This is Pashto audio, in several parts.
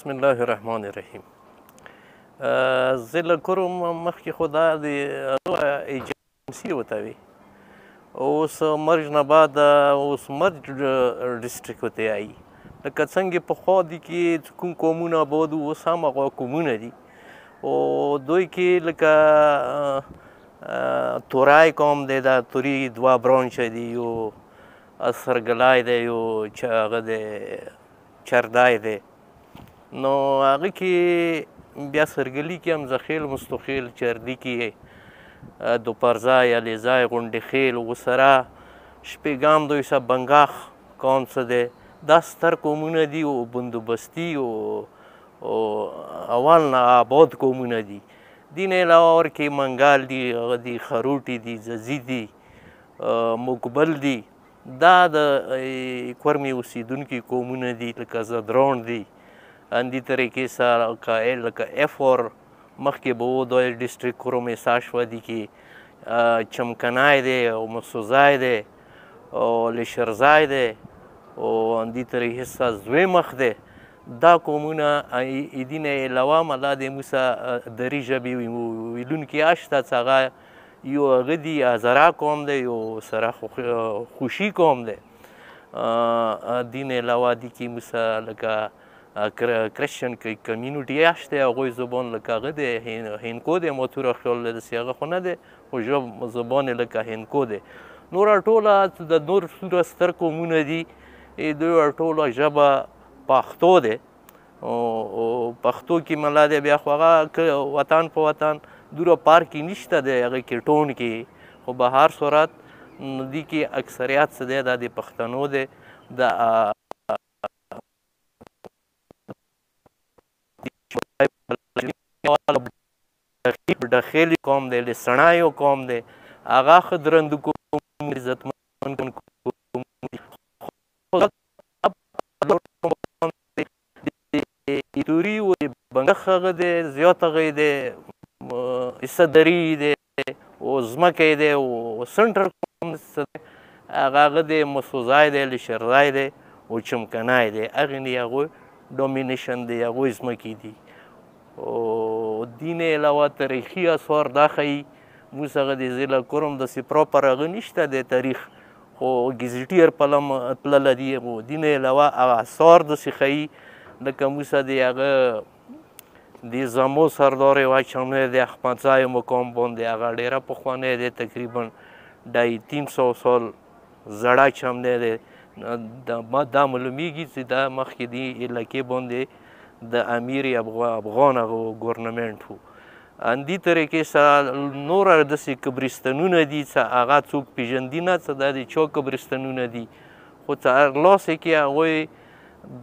بسم الله الرحمن الرحیم. زه له کوم مخکې خو دا د ایجنسي ورته وي، اوس مرج نه بعد اوس مرج ډسټرکټ ورته وایي. لکه څنګه پخوا دي کې کوم قومونه آباد وو، اوس هم هغه قومونه دي. او دوی کې لکه تورای قوم دی، دا توري دوه برانچ دي، یو سرګلای دی، یو هغه دی چردای دی. نو هغه کې بیا سرګلي کې هم زخیل مستخیل، چردي کې دوپرځای علیزای غونډې خیل وسره شپېګام دوی څه بنګاخ قوم څه دی، دا ستر قومونه دي او بندوبستي او اول نه آباد قومونه دي. دې نه علاوه ورکې منګال دي، هغه دي خروټي دي، ززي دي، مقبل دي. دا د کورمې اوسېدونکي قومونه دي، لکه زدران دي. همدې طریقې سره لکه افور مخکې به و دوی ډسټرکټ کورمې ساشوه دي کې چمکنای دی او مسوزای دی او لشرزای دی او همدې طریقې سره زوی مخ دی. دا قومونه دې نه علاوه ملا د موسه دري ژبې ویلونکي شته، څه هغه یو هغه دي هزاره قوم دی، یو سره خوشي قوم دی. دې نه علاوه دې کې موسه لکه کرسچن کمیونټي شته، هغوی زبان لکه هغه دی هندکو دی، ما توره خیال داسې هغه خو نه دی، خو زبان یې لکه هندکو دی. نوره ټوله د نور څومره ستر قومونه دي، دوی ټوله ژبه پښتو دی. او پښتو کې ملا دی بیا خو هغه وطن په وطن دوره پارک کې نشته دی، هغه کې ټون کې، خو به هر صورت دې کې اکثریت څه دی دا د پښتنو دی. د ډخیلي قوم دی، لسڼایو قوم دی، هغه ښه درندو قوم، عزتمند قوم. توري و بنګخ هغه دی، زیات هغه دی، حصه دري دی او ځمکه یې دی او سنټر قوم هغه دی، مسوزای دی، لشرزای دی او چمکنای دی. هغې نه هغوی ډومینیشن دی، هغوی ځمکې دي. او دې نه علاوه تاریخي اثار دا ښیي موږ هغه د ضلع کرم داسې پراپر هغه نشته دی تاریخ، خو ګزیټیر پلم تللی دي. دې نه علاوه هغه اثار داسې ښیي لکه موږ د هغه د زمو سردار یو چمنی دی، احمدزای مقام باندې، هغه ډېره پخوانی دی، تقریبا 250 سال زړه چمنی دی. دا معلومیږي چې دا مخکې دې علاقې باندې د امیر افغان هغه ګورنمنټ و. همدې طریقې سره نوره داسې قبرستانونه دي چې هغه څوک پېژندي نه، څه دا د چا قبرستانونه دي، خو څه هرلاسې کې هغوی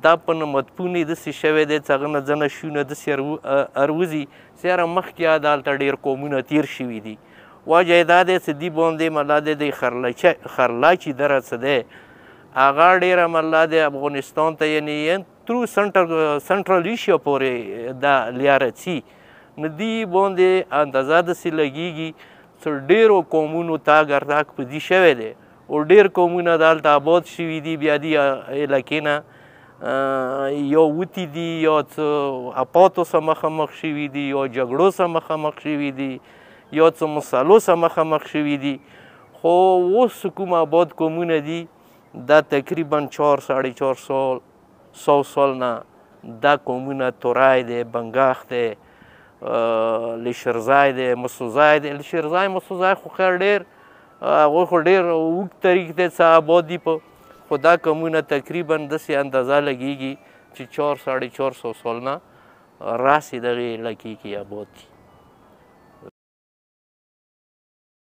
دا په مدفون یې داسې شوی دی چې هغه نه ځنه شیونه داسې اروځي چې یاره مخکې دلته ډېر قومونه تېر شوي دي. وجه یې دا دی چې دې باندې ملا دی د خرلاچي دره څه دی هغه ډېره ملا دی افغانستان ته، یعنې ترو سنټرل ایشیا پورې دا لیاره ځي. نو دې باندې اندازه داسې لګېږي چې ډېرو قومونو تاګ راتګ په دې شوی دی او ډېر قومونه دلته آباد شوي دي. بیا دې علاقې نه یا وتي دي، یا څه اپاتو سره مخامخ شوي دي، یا جګړو سره مخامخ شوي دي، یا څه مسلو سره مخامخ شوي دي. خو اوس کوم آباد قومونه دي دا تقریبا 400 سال نه دا قومونه تورای دی، بنګاخ دی، لشرزای دی، مسوزای دی. لشرزای مسوزای خو خیر ډېر هغوی خو ډېر اوږد تاریخ دی څه آباد دي، په خو دا قومونه تقریبا داسې اندازه لګېږي چې 400 سال نه راسې دغې علاقې کې آباد دي.